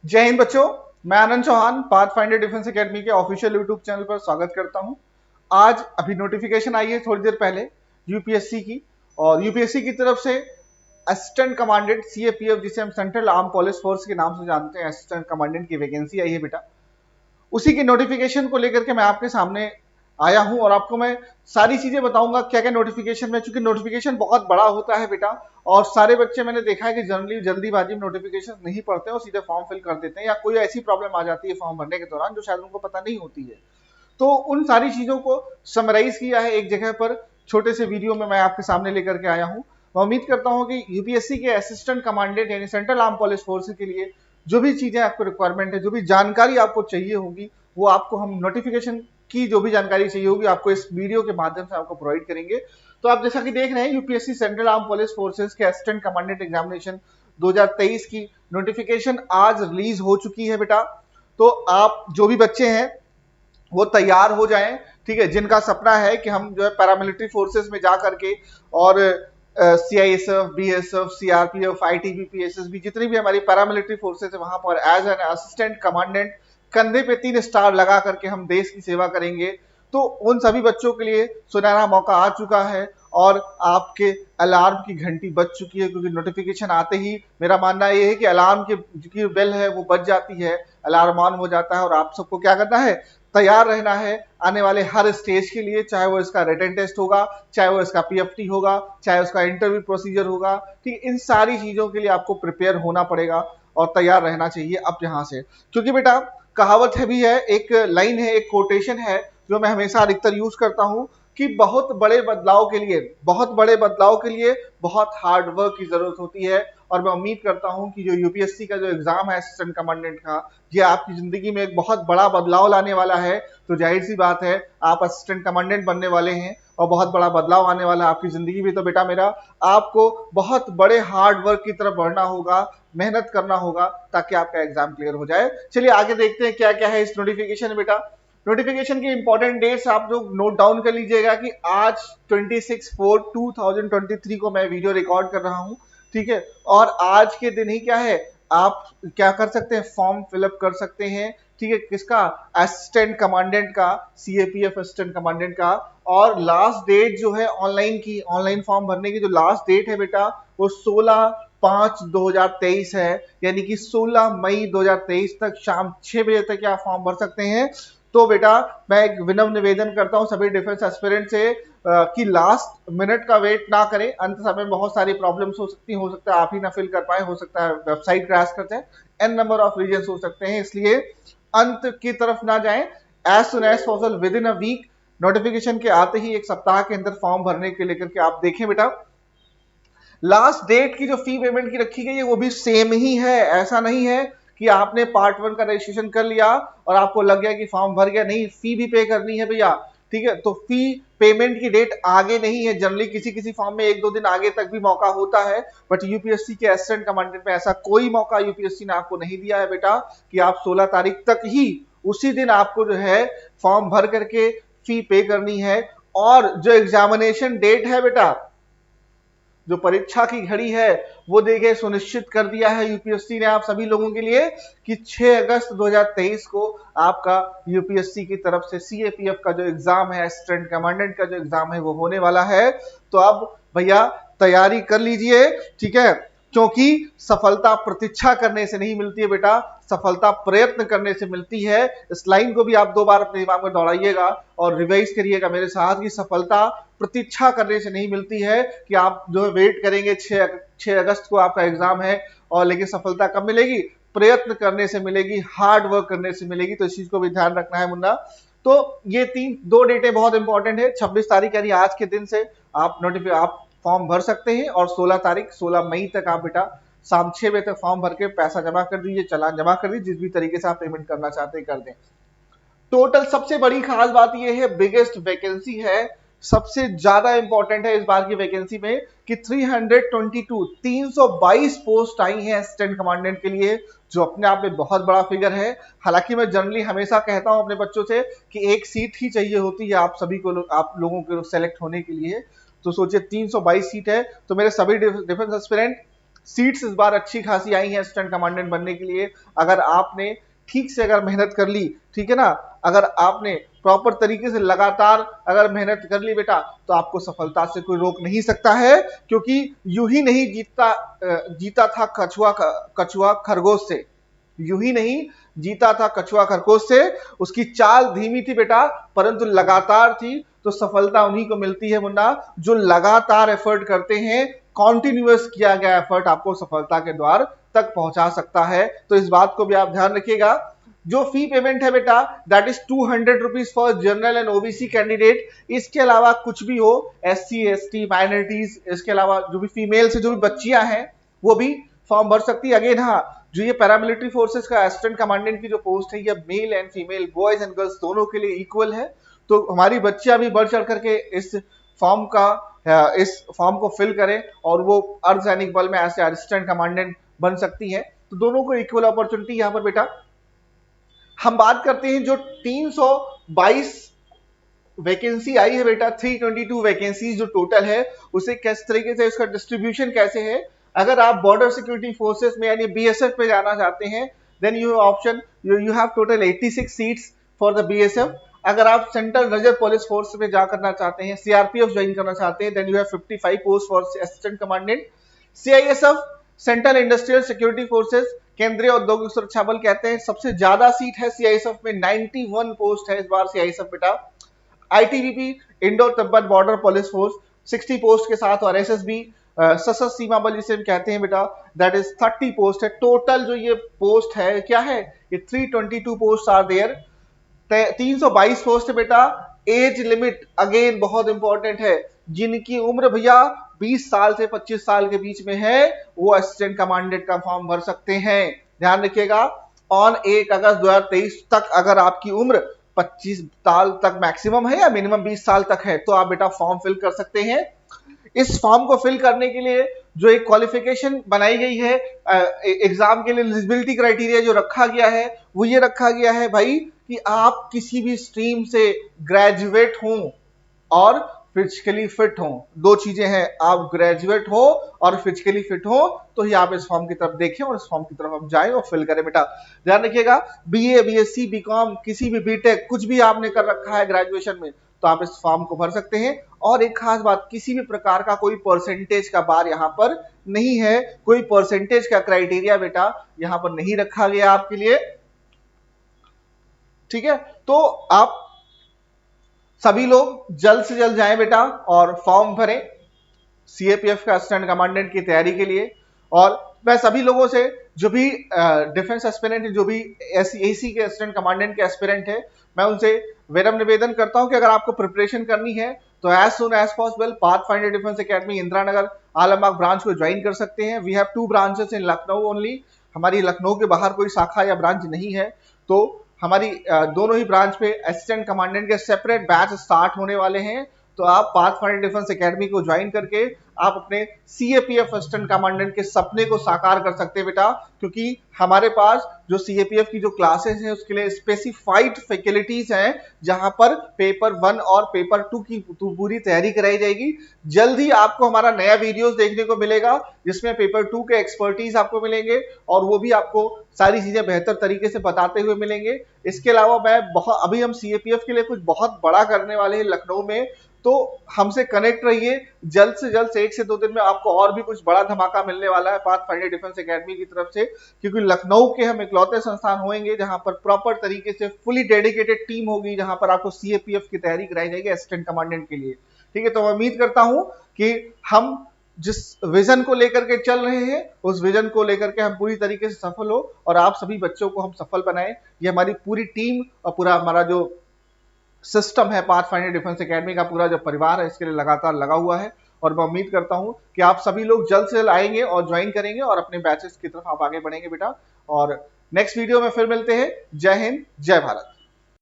जय हिंद बच्चों। मैं Anand Chauhan Path Finder Defence Academy के ऑफिशियल यूट्यूब चैनल पर स्वागत करता हूं। आज अभी नोटिफिकेशन आई है थोड़ी देर पहले यूपीएससी की, और यूपीएससी की तरफ से असिस्टेंट कमांडेंट सीएपीएफ, जिसे हम सेंट्रल आर्म पुलिस फोर्स के नाम से जानते हैं, असिस्टेंट कमांडेंट की वैकेंसी आई है बेटा। उसी की नोटिफिकेशन को लेकर के मैं आपके सामने आया हूं और आपको मैं सारी चीजें बताऊंगा क्या क्या नोटिफिकेशन में, चूंकि नोटिफिकेशन बहुत बड़ा होता है बेटा, और सारे बच्चे मैंने देखा है कि जनरली जल्दीबाजी में नोटिफिकेशन नहीं पढ़ते हैं और सीधे फॉर्म फिल कर देते हैं, या कोई ऐसी प्रॉब्लम आ जाती है फॉर्म भरने के दौरान जो शायद उनको पता नहीं होती है। तो उन सारी चीजों को समराइज किया है एक जगह पर, छोटे से वीडियो में मैं आपके सामने लेकर के आया हूं। मैं उम्मीद करता हूं कि यूपीएससी के असिस्टेंट कमांडेंट यानी सेंट्रल आर्म पुलिस फोर्स के लिए जो भी चीजें आपको रिक्वायरमेंट है, जो भी जानकारी आपको चाहिए होगी, वो आपको हम नोटिफिकेशन की जो भी जानकारी चाहिए होगी आपको इस वीडियो के माध्यम से आपको प्रोवाइड करेंगे। तो आप जैसा कि देख रहे हैं, UPSC central arm police forces के असिस्टेंट कमांडेंट एग्जामिनेशन 2023 की नोटिफिकेशन आज रिलीज हो चुकी है बेटा। तो आप जो भी बच्चे हैं वो तैयार हो जाएं, ठीक है, जिनका सपना है कि हम जो है पैरामिलिट्री फोर्सेस में जा करके और CISF, BSF, CRPF, ITBP, SSB, जितनी भी हमारी पैरामिलिट्री फोर्सेस है वहां पर एज एन असिस्टेंट कमांडेंट कंधे पे 3 स्टार लगा करके हम देश की सेवा करेंगे। तो उन सभी बच्चों के लिए सुनहरा मौका आ चुका है और आपके अलार्म की घंटी बज चुकी है, क्योंकि नोटिफिकेशन आते ही मेरा मानना यह है कि अलार्म की बेल है वो बज जाती है, अलार्म ऑन हो जाता है और आप सबको क्या करना है, तैयार रहना है आने वाले हर स्टेज के लिए, चाहे वो इसका रिटन टेस्ट होगा, चाहे वो इसका पीएफटी होगा, चाहे उसका इंटरव्यू प्रोसीजर होगा। ठीक, इन सारी चीजों के लिए आपको प्रिपेयर होना पड़ेगा और तैयार रहना चाहिए अब यहां से, क्योंकि बेटा कहावत है भी है, एक लाइन है, एक कोटेशन है जो मैं हमेशा अधिकतर यूज करता हूं कि बहुत बड़े बदलाव के लिए बहुत हार्ड वर्क की जरूरत होती है। और मैं उम्मीद करता हूं कि जो यूपीएससी का जो एग्जाम है असिस्टेंट कमांडेंट का, ये आपकी जिंदगी में एक बहुत बड़ा बदलाव लाने वाला है। तो जाहिर सी बात है, आप असिस्टेंट कमांडेंट बनने वाले हैं और बहुत बड़ा बदलाव आने वाला है आपकी जिंदगी में। तो बेटा मेरा, आपको बहुत बड़े हार्ड वर्क की तरफ बढ़ना होगा, मेहनत करना होगा, ताकि आपका एग्जाम क्लियर हो जाए। चलिए आगे देखते हैं क्या क्या है इस नोटिफिकेशन में बेटा। नोटिफिकेशन की इंपॉर्टेंट डेट्स आप लोग नोट डाउन कर लीजिएगा कि आज 26/4/2023 को मैं वीडियो रिकॉर्ड कर रहा हूं, ठीक है। और आज के दिन ही क्या है, आप क्या कर सकते हैं, फॉर्म फिलअप कर सकते हैं, ठीक है, किसका, असिस्टेंट कमांडेंट का, सीएपीएफ असिस्टेंट कमांडेंट का। और लास्ट डेट जो है ऑनलाइन की, ऑनलाइन फॉर्म भरने की जो लास्ट डेट है बेटा, वो 16/5/2023 है, यानी कि 16 मई 2023 तक शाम 6 बजे तक आप फॉर्म भर सकते हैं। तो बेटा मैं एक विनम्र निवेदन करता हूं सभी डिफेंस एस्पिरेंट से कि लास्ट मिनट का वेट ना करें। अंत समय बहुत सारी प्रॉब्लम्स हो सकता है आप ही ना फिल कर पाए, हो सकता है वेबसाइट क्रैश कर जाए, एन नंबर ऑफ रीजन हो सकते हैं, इसलिए अंत की तरफ ना जाएं। As soon as possible within a week, notification के आते ही एक सप्ताह के अंदर फॉर्म भरने के लेकर के आप देखें बेटा। लास्ट डेट की जो फी पेमेंट की रखी गई है वो भी सेम ही है। ऐसा नहीं है कि आपने पार्ट 1 का रजिस्ट्रेशन कर लिया और आपको लग गया कि फॉर्म भर गया, नहीं, फी भी पे करनी है भैया, ठीक है। तो फी पेमेंट की डेट आगे नहीं है, जनरली किसी किसी फॉर्म में 1-2 दिन आगे तक भी मौका होता है, बट यूपीएससी के असिस्टेंट कमांडेंट में ऐसा कोई मौका यूपीएससी ने आपको नहीं दिया है बेटा कि आप 16 तारीख तक ही, उसी दिन आपको जो है फॉर्म भर करके फी पे करनी है। और जो एग्जामिनेशन डेट है बेटा, जो परीक्षा की घड़ी है, वो देखिए सुनिश्चित कर दिया है यूपीएससी ने आप सभी लोगों के लिए कि 6 अगस्त 2023 को आपका यूपीएससी की तरफ से सीएपीएफ का जो एग्जाम है, असिस्टेंट कमांडेंट का जो एग्जाम है, वो होने वाला है। तो अब भैया तैयारी कर लीजिए, ठीक है, क्योंकि सफलता प्रतीक्षा करने से नहीं मिलती है बेटा, सफलता प्रयत्न करने से मिलती है। इस लाइन को भी आप 2 बार अपने दिमाग में दोहराइएगा और रिवाइज करिएगा मेरे साथ कि सफलता प्रतीक्षा करने से नहीं मिलती है, कि आप जो है वेट करेंगे 6 अगस्त को आपका एग्जाम है, और लेकिन सफलता कब मिलेगी, प्रयत्न करने से मिलेगी, हार्ड वर्क करने से मिलेगी। तो इस चीज को भी ध्यान रखना है मुन्ना। तो ये 2 डेटें बहुत इंपॉर्टेंट है। 26 तारीख यानी आज के दिन से आप फॉर्म भर सकते हैं, और 16 मई तक आप बेटा शाम 6 बजे तक फॉर्म भर के पैसा जमा कर दीजिए, चालान जमा कर दीजिए, जिस भी तरीके से आप पेमेंट करना चाहते हैं कर दें। टोटल सबसे बड़ी खास बात यह है, बिगेस्ट वैकेंसी है, सबसे ज्यादा इंपॉर्टेंट है इस बार की वैकेंसी में कि 322 पोस्ट आई हैं असिस्टेंट कमांडेंट के लिए, जो अपने आप में बहुत बड़ा फिगर है। हालांकि मैं जनरली हमेशा कहता हूं अपने बच्चों से कि एक सीट ही चाहिए होती है आप सभी को, आप लोगों को सेलेक्ट होने के लिए। तो सोचिए 322 सीट है। तो मेरे सभी डिफेंस एस्पिरेंट सीट्स इस बार अच्छी खासी आई हैं असिस्टेंट कमांडेंट बनने के लिए। अगर आपने ठीक से अगर मेहनत कर ली, ठीक है ना, अगर आपने प्रॉपर तरीके से लगातार अगर मेहनत कर ली बेटा, तो आपको सफलता से कोई रोक नहीं सकता है, क्योंकि यूं ही नहीं जीता था कछुआ खरगोश से, यूं ही नहीं जीता था कछुआ खरगोश से। उसकी चाल धीमी थी बेटा, परंतु लगातार थी। तो सफलता उन्हीं को मिलती है मुन्ना जो लगातार एफर्ट करते हैं। कॉन्टिन्यूअस किया गया एफर्ट आपको सफलता के द्वार तक पहुंचा सकता है। तो इस बात को भी आप ध्यान रखिएगा। जो फी पेमेंट है बेटा, that is 200 rupees for general and OBC candidate. इसके अलावा कुछ भी हो, SC ST माइनॉरिटीज, इसके अलावा जो भी फीमेल से जो भी बच्चियां हैं वो भी फॉर्म भर सकती है। अगेन हाँ, जो ये पैरामिलिट्री फोर्सेस का असिस्टेंट कमांडेंट की जो पोस्ट है, ये male and female, boys and girls दोनों के लिए इक्वल है। तो हमारी बच्चियां भी बढ़ चढ़ करके इस फॉर्म को फिल करें और वो अर्धसैनिक बल में ऐसे असिस्टेंट कमांडेंट बन सकती हैं। तो दोनों को इक्वल अपॉर्चुनिटी यहां पर बेटा। हम बात करते हैं जो 322 वैकेंसी आई है बेटा, 322 वैकेंसी जो टोटल है, उसे किस तरीके से, उसका डिस्ट्रीब्यूशन कैसे है। अगर आप बॉर्डर सिक्योरिटी फोर्सेस में यानी BSF पे जाना चाहते हैं, then you option you have total 86 seats for the BSF। अगर आप सेंट्रल रिजर्व पुलिस फोर्स में जा करना चाहते हैं, CRPF ज्वाइन करना चाहते हैं, then you have 55 post for assistant commandant. CISF central industrial security forces, केंद्रीय औद्योगिक सुरक्षा बल कहते हैं, सबसे ज्यादा सीट है CISF में, 91 पोस्ट है इस बार CISF बेटा। ITBP Indo Tibet border police force 60 post के साथ, और SSB सशस्त्र सीमा बल जिसे हम कहते हैं बेटा, दैट इज 30 पोस्ट है। टोटल जो ये पोस्ट है क्या है, ये 322 पोस्ट आर देयर। 322 पोस्ट है बेटा। एज लिमिट अगेन बहुत इंपॉर्टेंट है, जिनकी उम्र भैया 20 साल से 25 साल के बीच में है, वो असिस्टेंट कमांडेंट का फॉर्म भर सकते हैं। ध्यान रखिएगा, ऑन 1 अगस्त 2023 तक अगर आपकी उम्र 25 साल तक मैक्सिमम है या मिनिमम 20 साल तक है, तो आप बेटा फॉर्म फिल कर सकते हैं। इस फॉर्म को फिल करने के लिए जो एक क्वालिफिकेशन बनाई गई है, एग्जाम के लिए एलिजिबिलिटी क्राइटेरिया जो रखा गया है, वो ये रखा गया है भाई कि आप किसी भी स्ट्रीम से ग्रेजुएट हों और फिजिकली फिट हो। दो चीजें हैं, आप ग्रेजुएट हो और फिजिकली फिट हो, तो ही आप इस फॉर्म की तरफ देखें और इस फॉर्म की तरफ हम जाएं और फिल करें बेटा। ध्यान रखिएगा, BA BSc BCom किसी भी BTech कुछ भी आपने कर रखा है ग्रेजुएशन में, तो आप इस फॉर्म को भर सकते हैं। और एक खास बात, किसी भी प्रकार का कोई परसेंटेज का बार यहां पर नहीं है, कोई परसेंटेज का क्राइटेरिया बेटा यहां पर नहीं रखा गया आपके लिए, ठीक है। तो आप सभी लोग जल्द से जल्द जाएं बेटा और फॉर्म भरें CAPF का असिस्टेंट कमांडेंट की तैयारी के लिए। और मैं सभी लोगों से, जो भी डिफेंस एस्पिरेंट है, जो भी AC के असिस्टेंट कमांडेंट के एस्पिरेंट है, मैं उनसे विनम्र निवेदन करता हूं कि अगर आपको प्रिपरेशन करनी है तो as soon as possible Pathfinder Defence Academy Indira Nagar Alambagh branch को ज्वाइन कर सकते हैं। We have 2 branches in Lucknow only, हमारी लखनऊ के बाहर कोई शाखा या ब्रांच नहीं है। तो हमारी दोनों ही ब्रांच पे असिस्टेंट कमांडेंट के सेपरेट बैच स्टार्ट होने वाले हैं। तो आप पाथफाइंडर डिफेंस एकेडमी को ज्वाइन करके आप अपने CAPF असिस्टेंट कमांडेंट के सपने को साकार कर सकते हैं बेटा, क्योंकि हमारे पास जो CAPF की जो क्लासेस हैं उसके लिए स्पेसिफाइड फैसिलिटीज हैं, जहां पर पेपर 1 और पेपर 2 की पूरी तैयारी कराई जाएगी। जल्द ही आपको हमारा नया वीडियोस देखने को मिलेगा, जिसमें पेपर 2 के एक्सपर्टीज आपको मिलेंगे और वो भी आपको सारी चीजें बेहतर तरीके से बताते हुए मिलेंगे। इसके अलावा अभी हम CAPF के लिए कुछ बहुत बड़ा करने वाले हैं लखनऊ में, तो हमसे कनेक्ट रहिए। जल्द से जल्द 1 से 2 दिन में आपको और भी कुछ बड़ा धमाका मिलने वाला है पाथफाइंडर डिफेंस एकेडमी की तरफ से, क्योंकि लखनऊ के हम इकलौते संस्थान होंगे जहां पर प्रॉपर तरीके से फुली डेडिकेटेड टीम होगी, जहां पर आपको CAPF की तैयारी कराई जाएगी असिस्टेंट कमांडेंट के लिए, ठीक है। तो मैं उम्मीद करता हूं कि हम जिस विजन को लेकर के चल रहे हैं, उस विजन को लेकर के हम पूरी तरीके से सफल हो और आप सभी बच्चों को हम सफल बनाएं। ये हमारी पूरी टीम और पूरा हमारा जो सिस्टम है पाथफाइंडर डिफेंस एकेडमी का, पूरा जो परिवार है, इसके लिए लगातार लगा हुआ है। और मैं उम्मीद करता हूं कि आप सभी लोग जल्द से जल्द आएंगे और ज्वाइन करेंगे और अपने बैचेस की तरफ आप आगे बढ़ेंगे बेटा। और नेक्स्ट वीडियो में फिर मिलते हैं। जय हिंद, जय भारत।